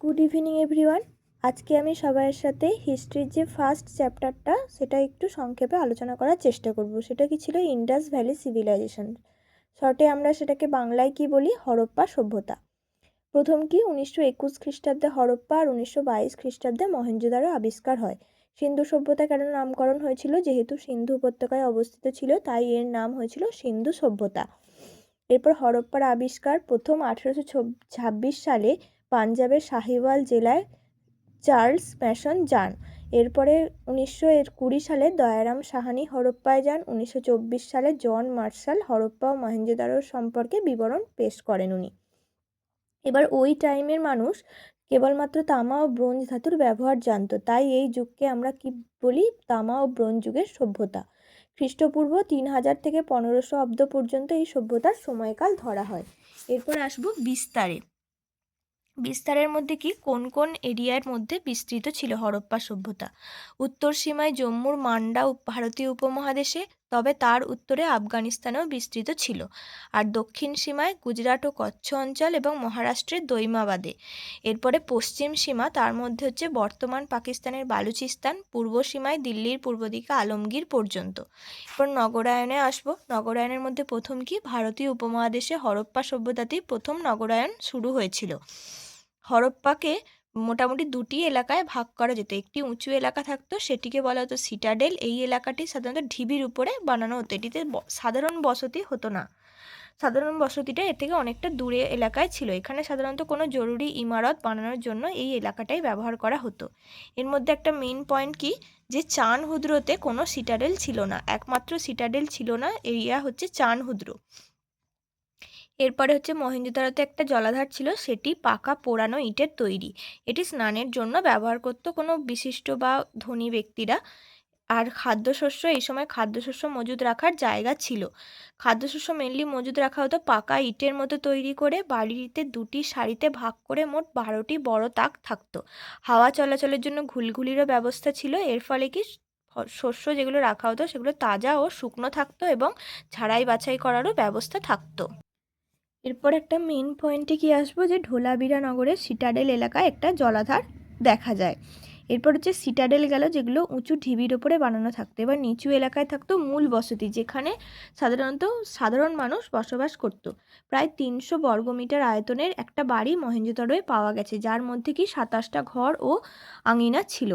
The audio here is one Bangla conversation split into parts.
Good evening everyone. আজকে আমি সবার সাথে হিস্ট্রির যে ফার্স্ট চ্যাপ্টারটা সেটা একটু সংক্ষেপে আলোচনা করার চেষ্টা করব। সেটা কি ছিল? Indus valley civilization. শর্টে আমরা সেটাকে বাংলায় কি বলি? হরপ্পা সভ্যতা। প্রথম কি 1921 খ্রিস্টাব্দে হরপ্পা আর 1922 খ্রিস্টাব্দে মহেঞ্জোদারো আবিষ্কার হয়। সিন্ধু সভ্যতা কেন নামকরণ হয়েছিল? যেহেতু সিন্ধু উপত্যকায় অবস্থিত ছিল তাই এর নাম হয়েছিল সিন্ধু সভ্যতা। এরপর হরপ্পার আবিষ্কার প্রথম 1826 সালে পাঞ্জাবের সাহিওয়াল জেলায় চার্লস ম্যাসন যান। এরপরে 1920 সালে দয়ারাম সাহানি হরপ্পায় যান। 1924 সালে জন মার্শাল হরপ্পা ও মহেঞ্জোদারোর সম্পর্কে বিবরণ পেশ করেন উনি। এবার ওই টাইমের মানুষ কেবলমাত্র তামা ও ব্রোঞ্জ ধাতুর ব্যবহার জানতো, তাই এই যুগকে আমরা কি বলি? তামা ও ব্রোঞ্জ যুগের সভ্যতা। খ্রিস্টপূর্ব 3000 থেকে 1500 অব্দ পর্যন্ত এই সভ্যতার সময়কাল ধরা হয়। এরপর আসবো বিস্তারে। বিস্তারের মধ্যে কি কোন কোন এরিয়ার মধ্যে বিস্তৃত ছিল হরপ্পা সভ্যতা? উত্তর সীমায় জম্মুর মান্ডা ভারতীয় উপমহাদেশে, তবে তার উত্তরে আফগানিস্তানেও বিস্তৃত ছিল। আর দক্ষিণ সীমায় গুজরাট ও কচ্ছ অঞ্চল এবং মহারাষ্ট্রের দৈমাবাদে। এরপরে পশ্চিম সীমা, তার মধ্যে হচ্ছে বর্তমান পাকিস্তানের বালুচিস্তান। পূর্ব সীমায় দিল্লির পূর্ব দিকে আলমগীর পর্যন্ত। এরপর নগরায়নে আসবো। নগরায়নের মধ্যে প্রথম কি ভারতীয় উপমহাদেশে হরপ্পা সভ্যতাতেই প্রথম নগরায়ন শুরু হয়েছিল। হরপ্পাকে মোটামুটি দুটি এলাকায় ভাগ করা যেত। একটি উঁচু এলাকা থাকতো, সেটিকে বলা হতো সিটাডেল। এই এলাকাটি সাধারণত ঢিবির উপরে বানানো হতো। এটিতে সাধারণ বসতি হতো না। সাধারণ বসতিটা এর থেকে অনেকটা দূরে এলাকায় ছিল। এখানে সাধারণত কোনো জরুরি ইমারত বানানোর জন্য এই এলাকাটাই ব্যবহার করা হতো। এর মধ্যে একটা মেইন পয়েন্ট কি, যে চান হুদ্রতে কোনো সিটাডেল ছিল না। একমাত্র সিটাডেল ছিল না এরিয়া হচ্ছে চান হুদ্র। এরপরে হচ্ছে মহেঞ্জোদারোতে একটা জলাধার ছিল, সেটি পাকা পোড়ানো ইটের তৈরি। এটি স্নানের জন্য ব্যবহার করত কোনো বিশিষ্ট বা ধনী ব্যক্তিরা। আর খাদ্যশস্য, এই সময় খাদ্যশস্য মজুদ রাখার জায়গা ছিল। খাদ্যশস্য মেনলি মজুদ রাখা হতো পাকা ইটের মতো তৈরি করে। বাড়িতে দুটি সারিতে ভাগ করে মোট 12টি বড় তাক থাকতো। হাওয়া চলাচলের জন্য ঘুলঘুলিরও ব্যবস্থা ছিল। এর ফলে কি শস্য যেগুলো রাখা হতো সেগুলো তাজা ও শুকনো থাকতো এবং ঝাড়াই বাছাই করারও ব্যবস্থা থাকতো। এরপর একটা মেন পয়েন্টে কি আসবো, যে ঢোলাবিরা নগরের সিটাডেল এলাকায় একটা জলাধার দেখা যায়। এরপর হচ্ছে সিটাডেল গেল, যেগুলো উঁচু ঢিবির ওপরে বানানো থাকতো। এবার নিচু এলাকায় থাকতো মূল বসতি, যেখানে সাধারণত সাধারণ মানুষ বসবাস করত। প্রায় 300 বর্গমিটার আয়তনের একটা বাড়ি মহেঞ্জোদারোয় পাওয়া গেছে, যার মধ্যে কি 27টা ঘর ও আঙিনা ছিল,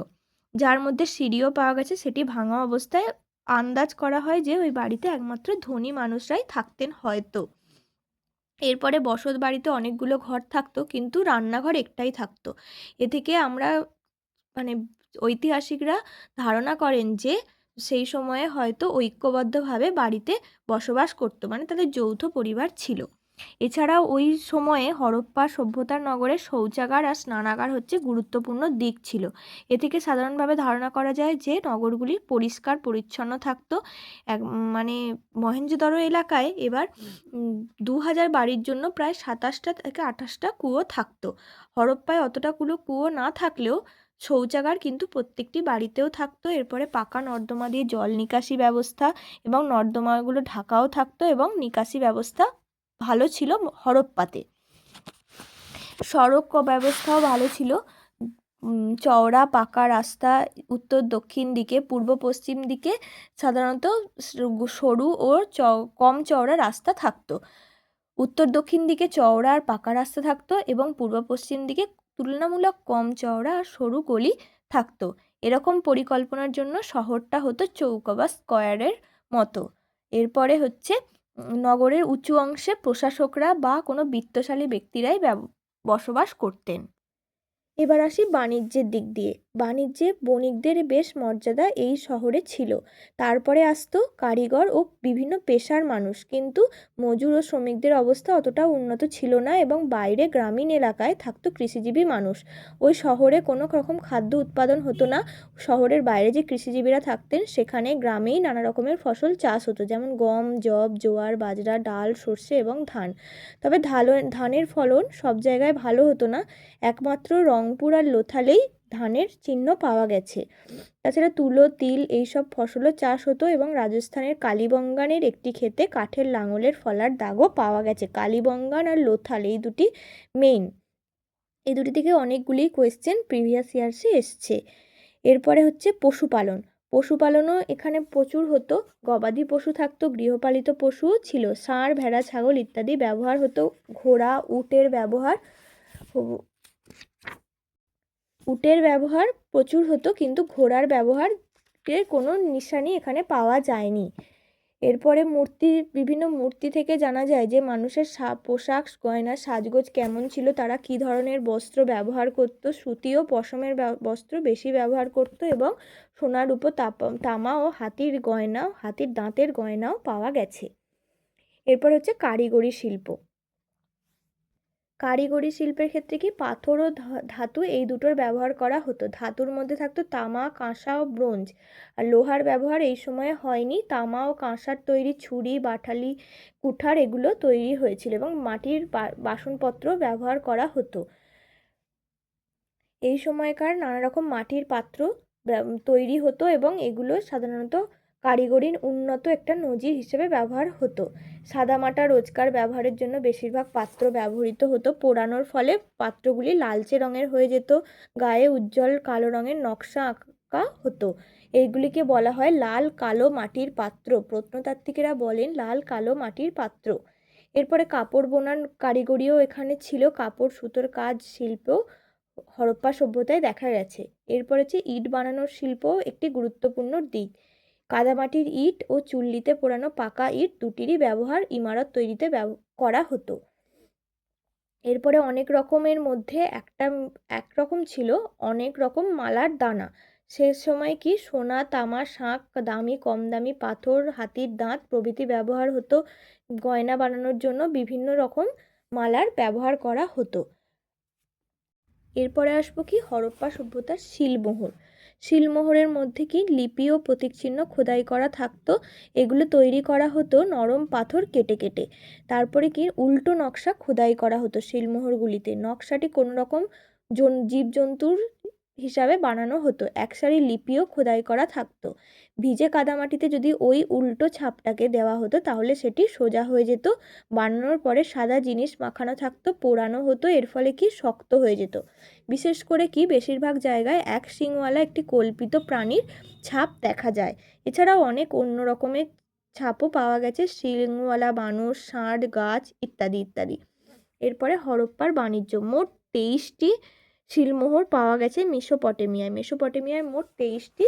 যার মধ্যে সিঁড়িও পাওয়া গেছে। সেটি ভাঙা অবস্থায়। আন্দাজ করা হয় যে ওই বাড়িতে একমাত্র ধনী মানুষরাই থাকতেন হয়তো। এরপরে বসত বাড়িতে অনেকগুলো ঘর থাকতো, কিন্তু রান্নাঘর একটাই থাকতো। এ থেকে আমরা মানে ঐতিহাসিকরা ধারণা করেন যে সেই সময়ে হয়তো ঐক্যবদ্ধভাবে বাড়িতে বসবাস করতো, মানে তাদের যৌথ পরিবার ছিল। এছাড়াও ওই সময়ে হরপ্পা সভ্যতার নগরে শৌচাগার আর স্নানাগার হচ্ছে গুরুত্বপূর্ণ দিক ছিল। এ থেকে সাধারণভাবে ধারণা করা যায় যে নগরগুলি পরিষ্কার পরিচ্ছন্ন থাকতো। মানে মহেঞ্জোদারো এলাকায় এবার 2000 বাড়ির জন্য প্রায় 27টা থেকে 28টা কুয়ো থাকতো। হরপ্পায় অতটা কুয়ো না থাকলেও শৌচাগার কিন্তু প্রত্যেকটি বাড়িতেও থাকতো। এরপরে পাকা নর্দমা দিয়ে জল নিকাশি ব্যবস্থা এবং নর্দমাগুলো ঢাকাও থাকতো এবং নিকাশি ব্যবস্থা ভালো ছিল হরপ্পাতে। সড়ক ব্যবস্থাও ভালো ছিল। চওড়া পাকা রাস্তা উত্তর দক্ষিণ দিকে, পূর্ব পশ্চিম দিকে সাধারণত সরু ও কম চওড়া রাস্তা থাকতো। উত্তর দক্ষিণ দিকে চওড়া আর পাকা রাস্তা থাকতো এবং পূর্ব পশ্চিম দিকে তুলনামূলক কম চওড়া আর সরু গলি থাকতো। এরকম পরিকল্পনার জন্য শহরটা হতো চৌকো বা স্কয়ারের মতো। এরপরে হচ্ছে নগরের উঁচু অংশে প্রশাসকরা বা কোনো বিত্তশালী ব্যক্তিরাই বসবাস করতেন। এবার আসি বাণিজ্যের দিক দিয়ে। বাণিজ্যে বণিকদের বেশ মর্যাদা এই শহরে ছিল। তারপরে আসতো কারিগর ও বিভিন্ন পেশার মানুষ, কিন্তু মজুর ও শ্রমিকদের অবস্থা অতটাও উন্নত ছিল না এবং বাইরে গ্রামীণ এলাকায় থাকতো কৃষিজীবী মানুষ। ওই শহরে কোনো রকম খাদ্য উৎপাদন হতো না। শহরের বাইরে যে কৃষিজীবীরা থাকতেন সেখানে গ্রামেই নানা রকমের ফসল চাষ হতো, যেমন গম, যব, জোয়ার, বাজরা, ডাল, সর্ষে এবং ধান। তবে ধানের ফলন সব জায়গায় ভালো হতো না। একমাত্র রংপুর আর লোথালেই ধানের চিহ্ন পাওয়া গেছে। তাছাড়া তুলো, তিল এইসব ফসলও চাষ হতো এবং রাজস্থানের কালীবঙ্গানের একটি ক্ষেতে কাঠের লাঙলের ফলার দাগও পাওয়া গেছে। কালীবঙ্গান আর লোথাল এই দুটি মেইন। এই দুটি থেকে অনেকগুলি কোয়েশ্চেন প্রিভিয়াস ইয়ার্সে এসছে। এরপরে হচ্ছে পশুপালন। পশুপালনও এখানে প্রচুর হতো। গবাদি পশু থাকতো, গৃহপালিত পশুও ছিল, ষাঁড়, ভেড়া, ছাগল ইত্যাদি ব্যবহার হতো। ঘোড়া, উটের ব্যবহার প্রচুর হতো, কিন্তু ঘোড়ার ব্যবহারের কোনো নিশানি এখানে পাওয়া যায়নি। এরপরে বিভিন্ন মূর্তি থেকে জানা যায় যে মানুষের পোশাক, গয়না, সাজগোজ কেমন ছিল, তারা কী ধরনের বস্ত্র ব্যবহার করত। সুতি ও পশমের বস্ত্র বেশি ব্যবহার করত এবং সোনা, রূপো, তামা ও হাতির দাঁতের গয়নাও পাওয়া গেছে। এরপর হচ্ছে কারিগরি শিল্প। কারিগরি শিল্পের ক্ষেত্রে কি পাথর ও ধাতু এই দুটোর ব্যবহার করা হতো। ধাতুর মধ্যে থাকতো তামা, কাঁসা ও ব্রোঞ্জ। আর লোহার ব্যবহার এই সময়ে হয়নি। তামা ও কাঁসার তৈরি ছুরি, বাটালি, কুঠার এগুলো তৈরি হয়েছিল এবং মাটির বাসনপত্র ব্যবহার করা হতো। এই সময়কার নানা রকম মাটির পাত্র তৈরি হতো এবং এগুলো সাধারণত কারিগরির উন্নত একটা নজির হিসেবে ব্যবহার হতো। সাদামাটা রোজকার ব্যবহারের জন্য বেশিরভাগ পাত্র ব্যবহৃত হতো। পোড়ানোর ফলে পাত্রগুলি লালচে রঙের হয়ে যেত, গায়ে উজ্জ্বল কালো রঙের নকশা আঁকা হতো। এইগুলিকে বলা হয় লাল কালো মাটির পাত্র। প্রত্নতাত্ত্বিকেরা বলেন লাল কালো মাটির পাত্র। এরপরে কাপড় বোনার কারিগরিও এখানে ছিল। কাপড়, সুতোর কাজ শিল্প হরপ্পা সভ্যতায় দেখা গেছে। এরপর হচ্ছে ইট বানানোর শিল্প একটি গুরুত্বপূর্ণ দিক। কাদামাটির ইট ও চুল্লিতে পোড়ানো পাকা ইট দুটিরই ব্যবহার ইমারত তৈরিতে করা হতো। এরপরে অনেক রকমের মধ্যে একরকম ছিল অনেক রকম মালার দানা। সে সময় কি সোনা, তামা, শাঁখ, দামি কম দামি পাথর, হাতির দাঁত প্রভৃতি ব্যবহার হতো। গয়না বানানোর জন্য বিভিন্ন রকম মালার ব্যবহার করা হতো। এরপরে আসবো কি হরপ্পা সভ্যতার শিলমোহর। শিলমোহরের মধ্যে কি লিপি ও প্রতীকচিহ্ন খোদাই করা থাকতো। এগুলো তৈরি করা হতো নরম পাথর কেটে কেটে। তারপরে কি উল্টো নকশা খোদাই করা হতো শিলমোহরগুলিতে। নকশাটি কোনো রকম জীবজন্তুর হিসাবে বানানো হতো। এক সারি লিপিও খোদাই করা থাকতো। ভিজে কাদামাটিতে যদি ওই উল্টো ছাপটাকে দেওয়া হতো তাহলে সেটি সোজা হয়ে যেত। বানানোর পরে সাদা জিনিস মাখানো থাকতো, পোড়ানো হতো, এর ফলে কি শক্ত হয়ে যেত। বিশেষ করে কি বেশিরভাগ জায়গায় এক শিংওয়ালা একটি কল্পিত প্রাণীর ছাপ দেখা যায়। এছাড়াও অনেক অন্য রকমের ছাপও পাওয়া গেছে, শিংওয়ালা মানুষ, ষাঁড়, গাছ ইত্যাদি ইত্যাদি। এরপরে হরপ্পার বাণিজ্য। মোট 23টি শিলমোহর পাওয়া গেছে মেসোপটেমিয়ায় মোট 23টি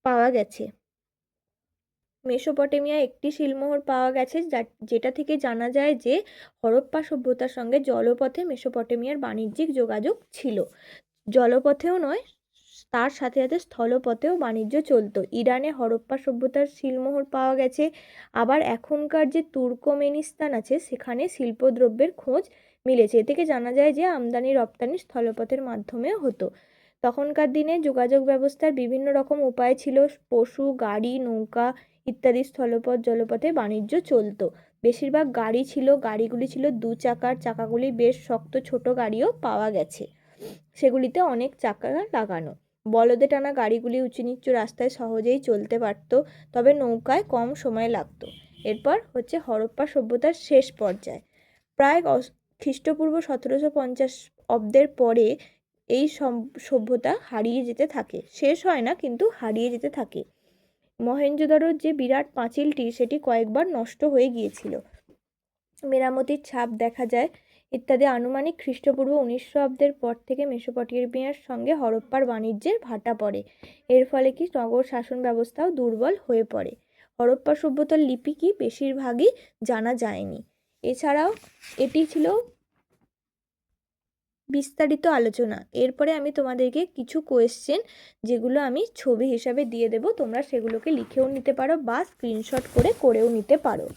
পাওয়া গেছে। মেসোপটেমিয়ায় একটি শিলমোহর পাওয়া গেছে যেটা থেকে জানা যায় যে হরপ্পা সভ্যতার সঙ্গে জলপথে মেসোপটেমিয়ার বাণিজ্যিক যোগাযোগ ছিল। জলপথেও নয়, তার সাথে সাথে স্থলপথেও বাণিজ্য চলতো। ইরানে হরপ্পা সভ্যতার শিলমোহর পাওয়া গেছে। আবার এখনকার যে তুর্কমেনিস্তান আছে সেখানে শিল্পদ্রব্যের খোঁজ মিলেছে। এ থেকে জানা যায় যে আমদানি রপ্তানি স্থলপথের মাধ্যমেও হতো। তখনকার দিনে যোগাযোগ ব্যবস্থার বিভিন্ন রকম উপায় ছিল। পশু, গাড়ি, নৌকা ইত্যাদি স্থলপথ জলপথে বাণিজ্য চলতো। বেশিরভাগ গাড়ি ছিল, গাড়িগুলি ছিল 2 চাকার, চাকাগুলি বেশ শক্ত, ছোট গাড়িও পাওয়া গেছে, সেগুলিতে অনেক চাকা লাগানো। বলদে টানা গাড়িগুলি উঁচু নিচু রাস্তায় সহজেই চলতে পারত, তবে নৌকায় কম সময় লাগত। এরপর হচ্ছে হরপ্পা সভ্যতার শেষ পর্যায়। প্রায় খ্রিস্টপূর্ব 1750 অব্দের পরে এই সভ্যতা হারিয়ে যেতে থাকে। শেষ হয় না, কিন্তু হারিয়ে যেতে থাকে। মহেঞ্জোদারোর যে বিরাট পাঁচিলটি সেটি কয়েকবার নষ্ট হয়ে গিয়েছিল, মেরামতির ছাপ দেখা যায় ইত্যাদি। আনুমানিক খ্রিস্টপূর্ব 1900 অব্দের পর থেকে মেসোপটেমিয়ার সঙ্গে হরপ্পার বাণিজ্যের ভাটা পড়ে। এর ফলে কি নগর শাসন ব্যবস্থাও দুর্বল হয়ে পড়ে। হরপ্পা সভ্যতার লিপি কি বেশিরভাগই জানা যায়নি। এছাড়াও এটি ছিল বিস্তারিত আলোচনা। এরপরে আমি তোমাদেরকে কিছু কোয়েশ্চেন যেগুলো আমি ছবি হিসাবে দিয়ে দেব, তোমরা সেগুলোকে লিখেও নিতে পারো বা স্ক্রিনশট করেও নিতে পারো।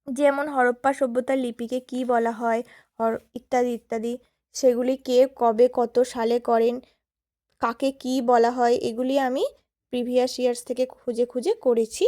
যেমন হরপ্পা সভ্যতার লিপিকে কি বলা হয়, ইত্যাদি ইত্যাদি। সেগুলি কে কবে কত সালে করেন, কাকে কি বলা হয়, এগুলি আমি প্রিভিয়াস ইয়ার্স থেকে খুঁজে খুঁজে করেছি।